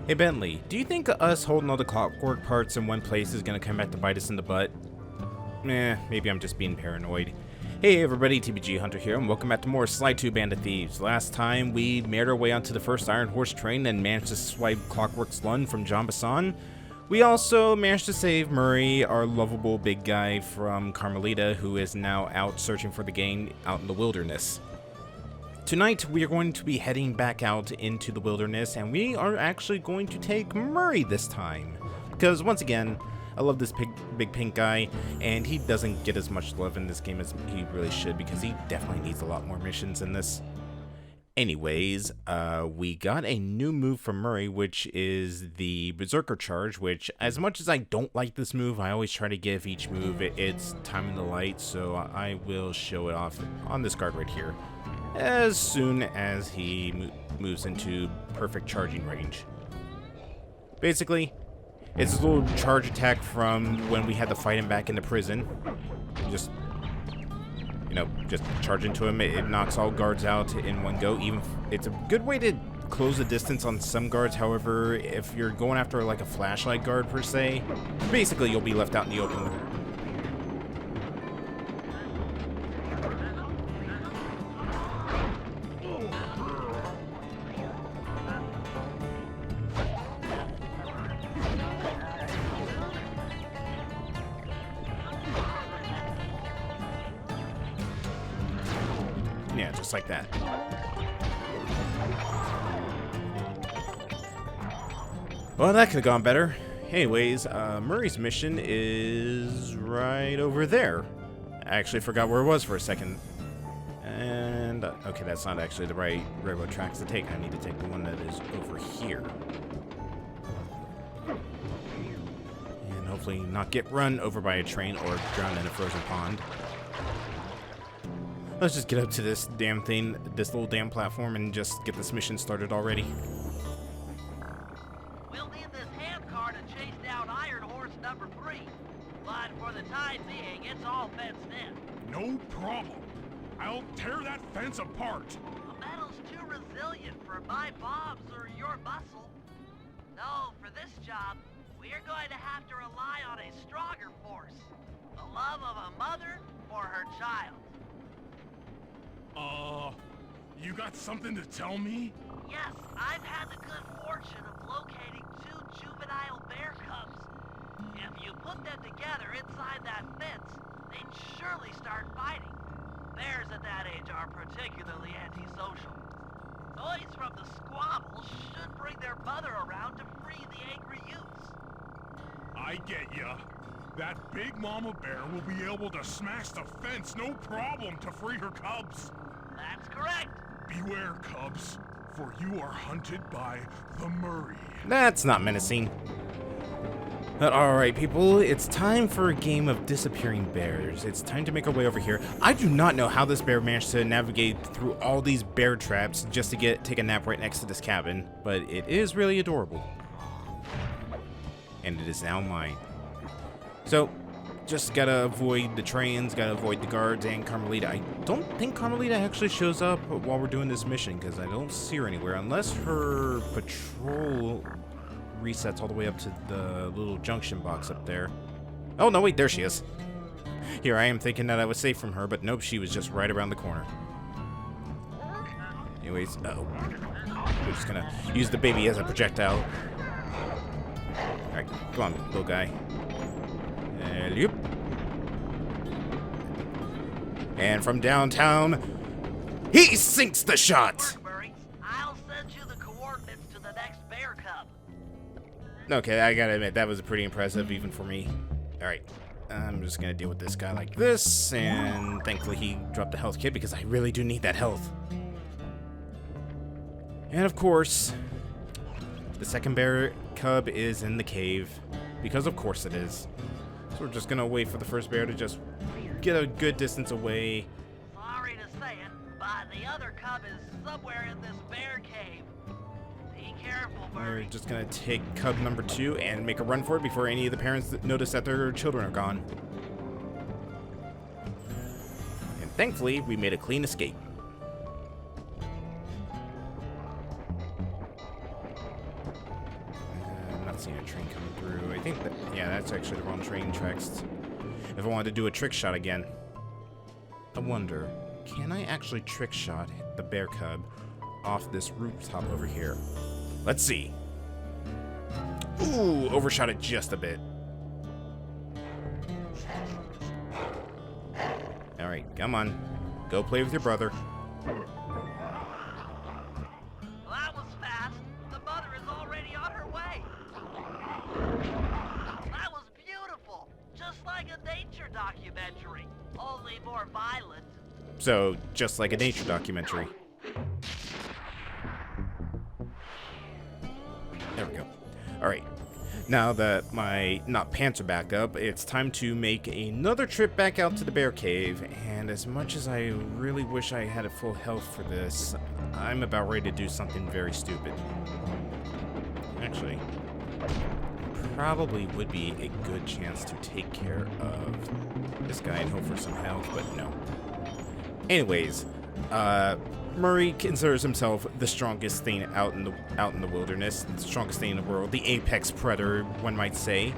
Hey Bentley, do you think us holding all the clockwork parts in one place is gonna come back to bite us in the butt? Maybe I'm just being paranoid. Hey everybody, TBGhunter here, and welcome back to more Slide 2 Band of Thieves. Last time we made our way onto the first Iron Horse train and managed to swipe Clockwork's Lund from John Bassan. We also managed to save Murray, our lovable big guy, from Carmelita, who is now out searching for the gang out in the wilderness. Tonight, we are going to be heading back out into the wilderness, and we are actually going to take Murray this time. Because, once again, I love this big pink guy, and he doesn't get as much love in this game as he really should, because he definitely needs a lot more missions in this. Anyways, we got a new move from Murray, which is the Berserker Charge, which, as much as I don't like this move, I always try to give each move its time in the light, so I will show it off on this card right here as soon as he moves into perfect charging range. Basically, it's a little charge attack from when we had to fight him back in the prison. Just charge into him. It knocks all guards out in one go. It's a good way to close the distance on some guards. However, if you're going after like a flashlight guard per se, basically you'll be left out in the open. Yeah, just like that. Well, that could have gone better. Anyways, Murray's mission is right over there. I actually forgot where it was for a second. And, okay, that's not actually the right railroad tracks to take. I need to take the one that is over here. And hopefully not get run over by a train or drown in a frozen pond. Let's just get up to this damn thing, this little damn platform, and just get this mission started already. We'll need this hand car to chase down Iron Horse number 3. But for the time being, it's all fenced in. No problem. I'll tear that fence apart. The metal's too resilient for my bombs or your muscle. No, for this job, we're going to have to rely on a stronger force. The love of a mother for her child. You got something to tell me? Yes, I've had the good fortune of locating 2 juvenile bear cubs. If you put them together inside that fence, they'd surely start fighting. Bears at that age are particularly antisocial. Noise from the squabbles should bring their mother around to free the angry youths. I get ya. That big mama bear will be able to smash the fence no problem to free her cubs. That's correct. Beware, cubs, for you are hunted by the Murray. That's not menacing. But alright, people, it's time for a game of disappearing bears. It's time to make our way over here. I do not know how this bear managed to navigate through all these bear traps just to take a nap right next to this cabin, but it is really adorable. And it is now mine. So, just gotta avoid the trains, gotta avoid the guards and Carmelita. I don't think Carmelita actually shows up while we're doing this mission, because I don't see her anywhere, unless her patrol resets all the way up to the little junction box up there. Oh, no, wait, there she is. Here I am thinking that I was safe from her, but nope, she was just right around the corner. Anyways, we're just gonna use the baby as a projectile. Alright, come on, little guy. Yep. And from downtown, he sinks the shot! Murray, I'll send you the coordinates to the next bear cub. Okay, I gotta admit, that was pretty impressive, even for me. Alright, I'm just gonna deal with this guy like this, and thankfully he dropped the health kit, because I really do need that health. And of course, the second bear cub is in the cave, because of course it is. So we're just gonna wait for the first bear to just get a good distance away. Sorry to say it, but the other cub is somewhere in this bear cave. Be careful, Murray. We're just gonna take cub number 2 and make a run for it before any of the parents notice that their children are gone. And thankfully, we made a clean escape. see a train coming through. I think that, yeah, that's actually the wrong train tracks. If I wanted to do a trick shot again. I wonder, can I actually trick shot the bear cub off this rooftop over here? Let's see. Ooh, overshot it just a bit. Alright, come on. Go play with your brother. Well, that was fast. The mother is already on her way. That was beautiful. Just like a nature documentary. Only more violent. So, just like a nature documentary. There we go. Alright. Now that my pants are back up, it's time to make another trip back out to the bear cave. And as much as I really wish I had a full health for this, I'm about ready to do something very stupid. Actually, probably would be a good chance to take care of this guy and hope for some health, but no. Anyways, Murray considers himself the strongest thing out in the wilderness, the strongest thing in the world, the apex predator, one might say.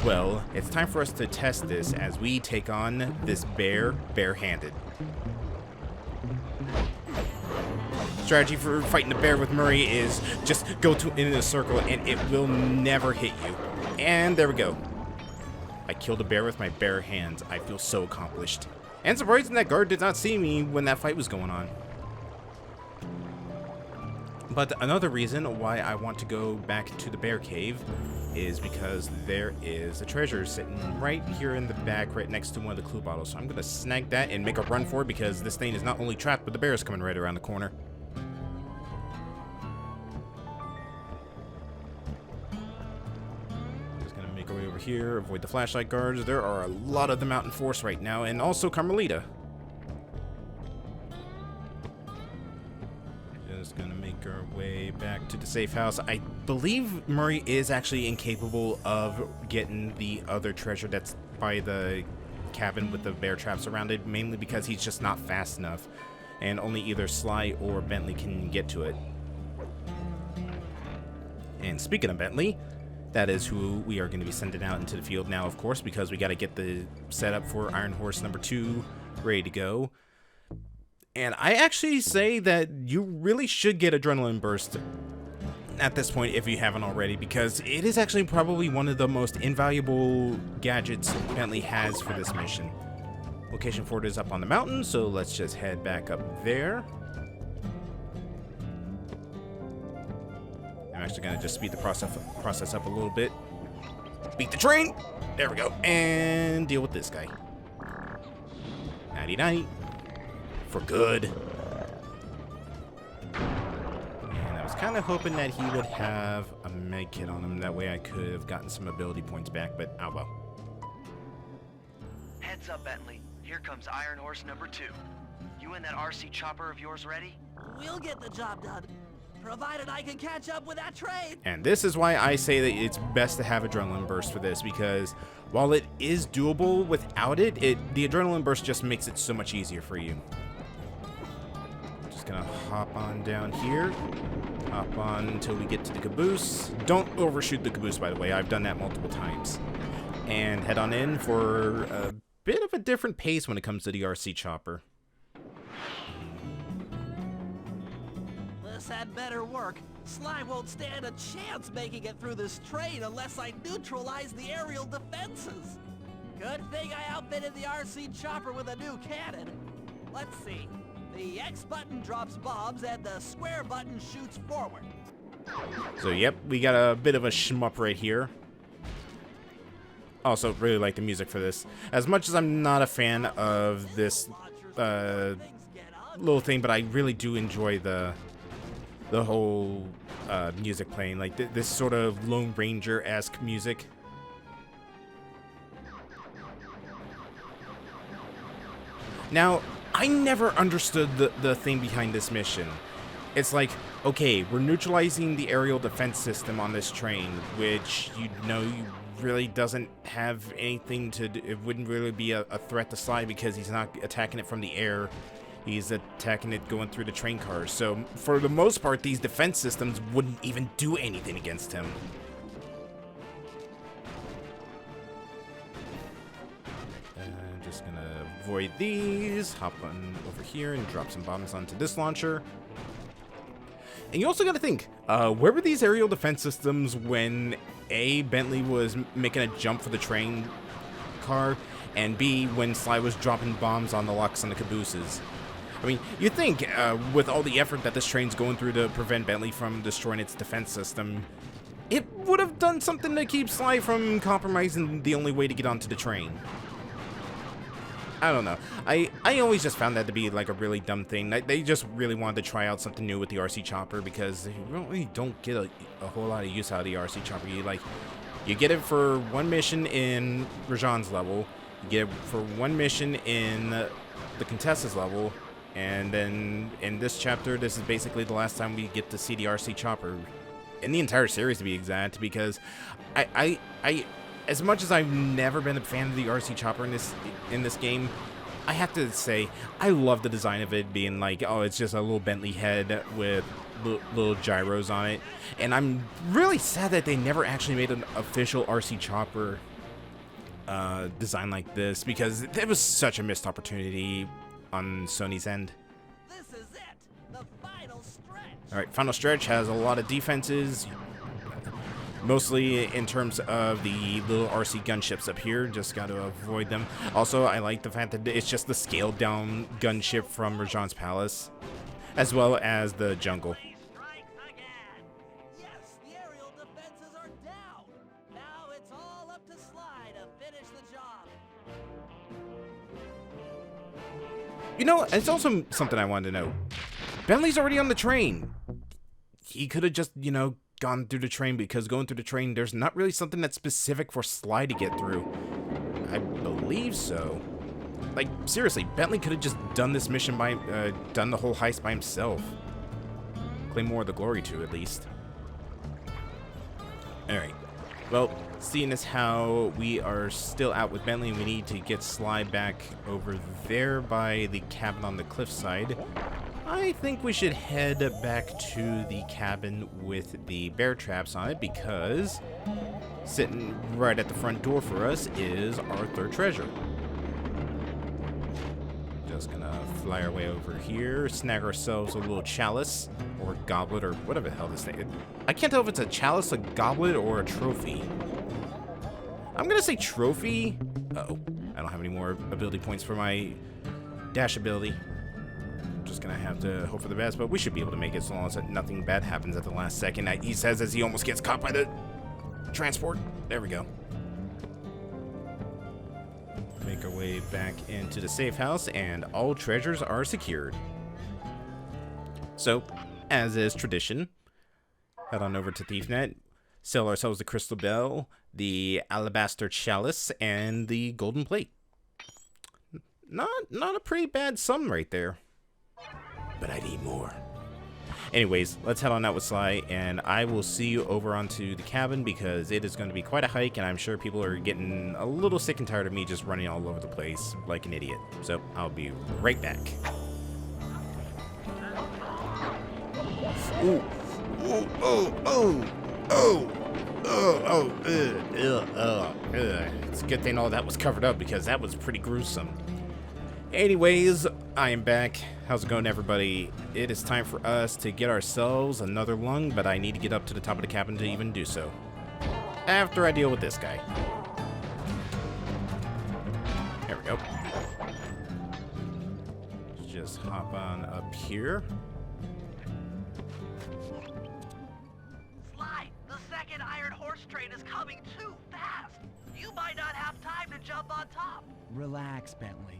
Well, it's time for us to test this as we take on this bear barehanded. Strategy for fighting the bear with Murray is just go in a circle and it will never hit you. And there we go. I killed a bear with my bare hands. I feel so accomplished. And surprising that guard did not see me when that fight was going on. But another reason why I want to go back to the bear cave is because there is a treasure sitting right here in the back, right next to one of the clue bottles. So I'm going to snag that and make a run for it because this thing is not only trapped, but the bear is coming right around the corner. Just going to make our way over here, avoid the flashlight guards. There are a lot of them out in force right now, and also Carmelita. Just gonna make our way back to the safe house. I believe Murray is actually incapable of getting the other treasure that's by the cabin with the bear traps around it, mainly because he's just not fast enough, and only either Sly or Bentley can get to it. And speaking of Bentley, that is who we are going to be sending out into the field now, of course, because we got to get the setup for Iron Horse number 2 ready to go. And I actually say that you really should get Adrenaline Burst at this point if you haven't already, because it is actually probably one of the most invaluable gadgets Bentley has for this mission. Location for it is up on the mountain, so let's just head back up there. I'm actually going to just speed the process up a little bit. Beat the train! There we go. And deal with this guy. Nighty-night. For good. And I was kind of hoping that he would have a med kit on him. That way I could have gotten some ability points back, but oh well. Heads up, Bentley. Here comes Iron Horse number 2. You and that RC chopper of yours ready? We'll get the job done, provided I can catch up with that train. And this is why I say that it's best to have Adrenaline Burst for this, because while it is doable without it, the Adrenaline Burst just makes it so much easier for you. Gonna hop on down here, hop on until we get to the caboose. Don't overshoot the caboose, by the way. I've done that multiple times. And head on in for a bit of a different pace when it comes to the RC chopper. This had better work. Sly won't stand a chance making it through this train unless I neutralize the aerial defenses. Good thing I outfitted the RC chopper with a new cannon. Let's see. The X button drops bombs and the square button shoots forward. So yep, we got a bit of a shmup right here. Also, really like the music for this. As much as I'm not a fan of this little thing, but I really do enjoy the whole music playing. Like this sort of Lone Ranger-esque music. Now, I never understood the thing behind this mission. It's like, okay, we're neutralizing the aerial defense system on this train, which you really doesn't have anything to do. It wouldn't really be a threat to Sly because he's not attacking it from the air. He's attacking it going through the train cars. So for the most part, these defense systems wouldn't even do anything against him. Just gonna avoid these, hop on over here and drop some bombs onto this launcher. And you also gotta think, where were these aerial defense systems when A, Bentley was making a jump for the train car, and B, when Sly was dropping bombs on the locks and the cabooses? I mean, you'd think, with all the effort that this train's going through to prevent Bentley from destroying its defense system, it would have done something to keep Sly from compromising the only way to get onto the train. I don't know. I always just found that to be like a really dumb thing. They just really wanted to try out something new with the RC Chopper, because you really don't get a whole lot of use out of the RC Chopper. You get it for one mission in Rajan's level, you get it for one mission in the Contessa's level, and then in this chapter, this is basically the last time we get to see the RC Chopper in the entire series, to be exact, because I as much as I've never been a fan of the RC Chopper in this game, I have to say I love the design of it being like, oh, it's just a little Bentley head with little gyros on it. And I'm really sad that they never actually made an official RC Chopper design like this, because it was such a missed opportunity on Sony's end. This is it, the final stretch. All right, final stretch has a lot of defenses. Mostly in terms of the little RC gunships up here, just got to avoid them. Also, I like the fact that it's just the scaled down gunship from Rajan's Palace, as well as the jungle. Strikes again. Yes, the aerial defenses are down. Now it's all up to Sly to finish the job. You know, it's also something I wanted to know. Bentley's already on the train. He could have just, you know, gone through the train, because going through the train, there's not really something that's specific for Sly to get through. I believe so. Like, seriously, Bentley could have just done this mission by, done the whole heist by himself. Claim more of the glory to, at least. Alright. Well, seeing as how we are still out with Bentley, we need to get Sly back over there by the cabin on the cliffside. I think we should head back to the cabin with the bear traps on it, because sitting right at the front door for us is our third treasure. Just gonna fly our way over here, snag ourselves a little chalice, or goblet, or whatever the hell this thing is. I can't tell if it's a chalice, a goblet, or a trophy. I'm gonna say trophy. Uh-oh, I don't have any more ability points for my dash ability. Just gonna have to hope for the best, but we should be able to make it, so long as nothing bad happens at the last second. He says as he almost gets caught by the transport. There we go. Make our way back into the safe house, and all treasures are secured. So, as is tradition, head on over to ThiefNet, sell ourselves the crystal bell, the alabaster chalice, and the golden plate. Not a pretty bad sum right there. But I need more. Anyways, let's head on out with Sly, and I will see you over onto the cabin, because it is going to be quite a hike, and I'm sure people are getting a little sick and tired of me just running all over the place like an idiot. So I'll be right back. Ooh, ooh, oh, oh, oh, oh, it's a good thing all that was covered up, because that was pretty gruesome. Anyways, I am back. How's it going, everybody? It is time for us to get ourselves another lung, but I need to get up to the top of the cabin to even do so. After I deal with this guy. There we go. Just hop on up here. Sly, the second Iron Horse train is coming too fast. You might not have time to jump on top. Relax, Bentley.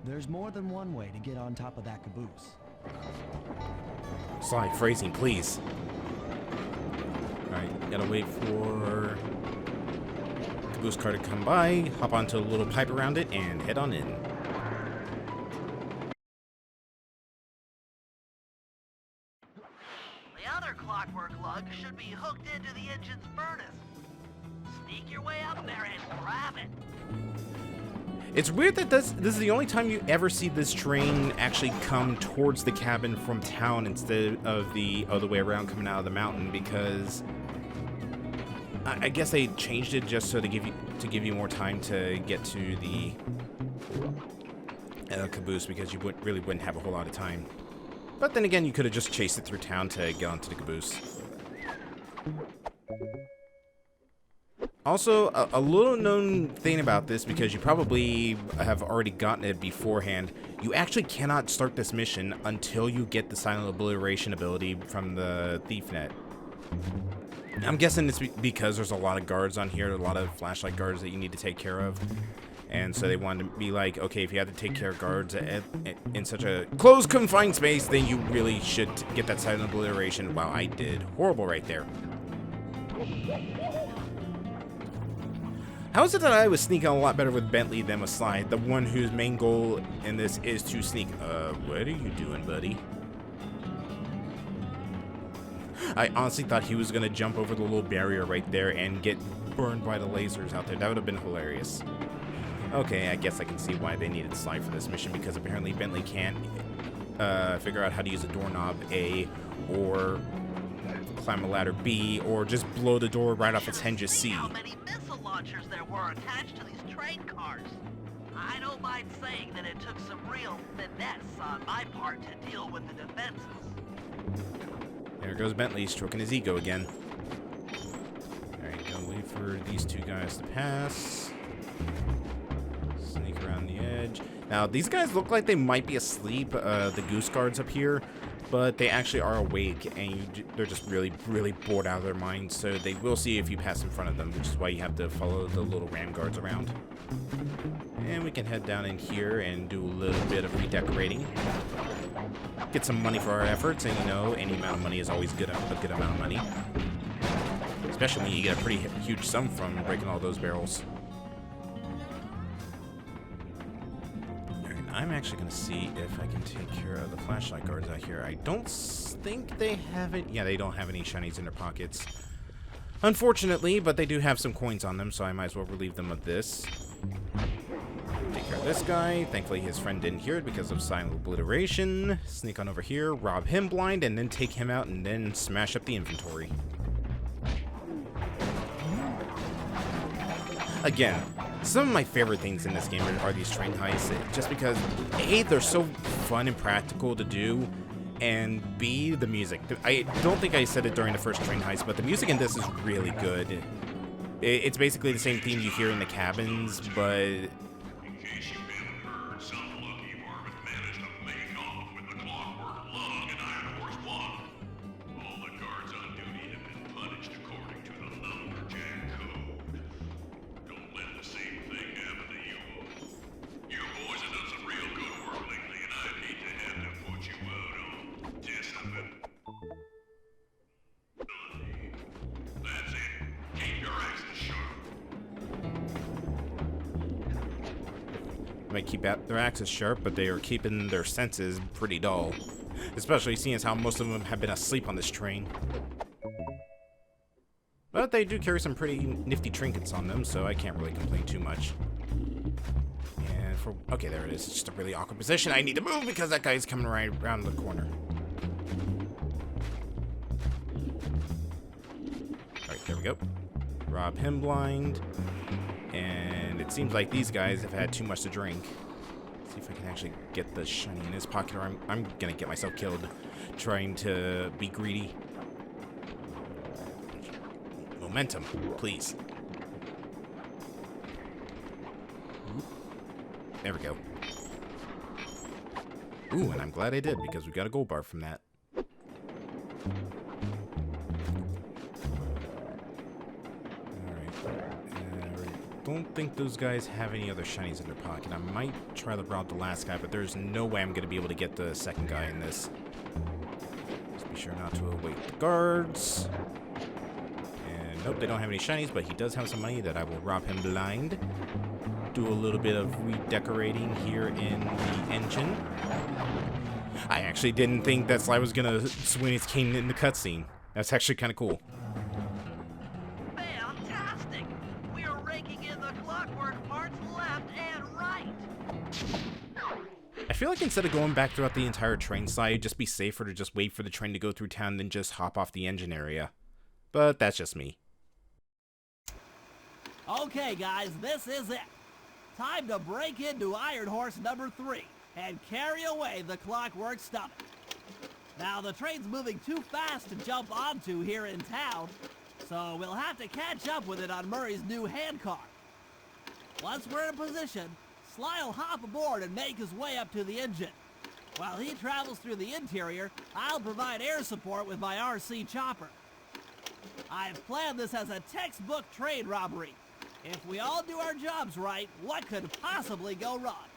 There's more than one way to get on top of that caboose. Sly, phrasing, please. Alright, gotta wait for the caboose car to come by, hop onto a little pipe around it, and head on in. The other clockwork lug should be hooked into the engine's furnace. Sneak your way up there and grab it. It's weird that this is the only time you ever see this train actually come towards the cabin from town instead of the other way around coming out of the mountain, because I guess they changed it just so to give you more time to get to the caboose because you really wouldn't have a whole lot of time. But then again, you could have just chased it through town to get onto the caboose. Also, a little known thing about this, because you probably have already gotten it beforehand, you actually cannot start this mission until you get the silent obliteration ability from the thief net. I'm guessing it's because there's a lot of guards on here, a lot of flashlight guards that you need to take care of. And so they wanted to be like, okay, if you had to take care of guards in such a closed, confined space, then you really should get that silent obliteration. Wow, I did horrible right there. How is it that I was sneaking a lot better with Bentley than with Sly, the one whose main goal in this is to sneak? What are you doing, buddy? I honestly thought he was going to jump over the little barrier right there and get burned by the lasers out there. That would have been hilarious. Okay, I guess I can see why they needed Sly for this mission, because apparently Bentley can't figure out how to use a doorknob A, or climb a ladder B, or just blow the door right off its hinges C. How many missile launchers there were attached to these train cars? I don't mind saying that it took some real finesse on my part to deal with the defenses. There goes Bentley, stroking his ego again. Alright, gonna wait for these two guys to pass. Sneak around the edge. Now, these guys look like they might be asleep, the goose guards up here, but they actually are awake, and they're just really, really bored out of their minds, so they will see if you pass in front of them, which is why you have to follow the little ram guards around. And we can head down in here and do a little bit of redecorating. Get some money for our efforts, and you know, any amount of money is always a good amount of money. Especially when you get a pretty huge sum from breaking all those barrels. I'm actually going to see if I can take care of the flashlight guards out here. I don't think they have it. Yeah, they don't have any shinies in their pockets, unfortunately, but they do have some coins on them, so I might as well relieve them of this. Take care of this guy. Thankfully, his friend didn't hear it because of silent obliteration. Sneak on over here, rob him blind, and then take him out, and then smash up the inventory. Again, some of my favorite things in this game are these train heists, just because A, they're so fun and practical to do, and B, the music. I don't think I said it during the first train heist, but the music in this is really good. It's basically the same theme you hear in the cabins, but... In case you haven't heard, some lucky varmint managed to make off with the clockwork lung and Iron Horse 1. All the guards on duty have been punished according to the lumberjack code. Don't let the same thing happen to you. You boys have done some real good work lately, and I'd hate to have to put you out on discipline. That's it. Keep your axes sharp. They might keep their axes sharp, but they are keeping their senses pretty dull. Especially seeing as how most of them have been asleep on this train. But they do carry some pretty nifty trinkets on them, so I can't really complain too much. And for... okay, there it is. It's just a really awkward position. I need to move because that guy's coming right around the corner. Alright, there we go. Rob him blind. And it seems like these guys have had too much to drink. Let's see if I can actually get the shiny in his pocket, or I'm gonna get myself killed trying to be greedy. Momentum, please. There we go. Ooh, and I'm glad I did, because we got a gold bar from that. Don't think those guys have any other shinies in their pocket. I might try to rob the last guy, but there's no way I'm going to be able to get the second guy in this. Just be sure not to await the guards. And nope, they don't have any shinies, but he does have some money that I will rob him blind. Do a little bit of redecorating here in the engine. I actually didn't think that Sly was going to swing his cane in the cutscene. That's actually kind of cool. Fantastic! We're raking in the clockwork parts left and right. I feel like instead of going back throughout the entire train side, it'd just be safer to just wait for the train to go through town than just hop off the engine area. But that's just me. Okay, guys, this is it. Time to break into Iron Horse number 3. and carry away the Clockwork stomach. Now, the train's moving too fast to jump onto here in town, so we'll have to catch up with it on Murray's new handcar. Once we're in position, Sly'll hop aboard and make his way up to the engine. While he travels through the interior, I'll provide air support with my RC chopper. I've planned this as a textbook train robbery. If we all do our jobs right, what could possibly go wrong?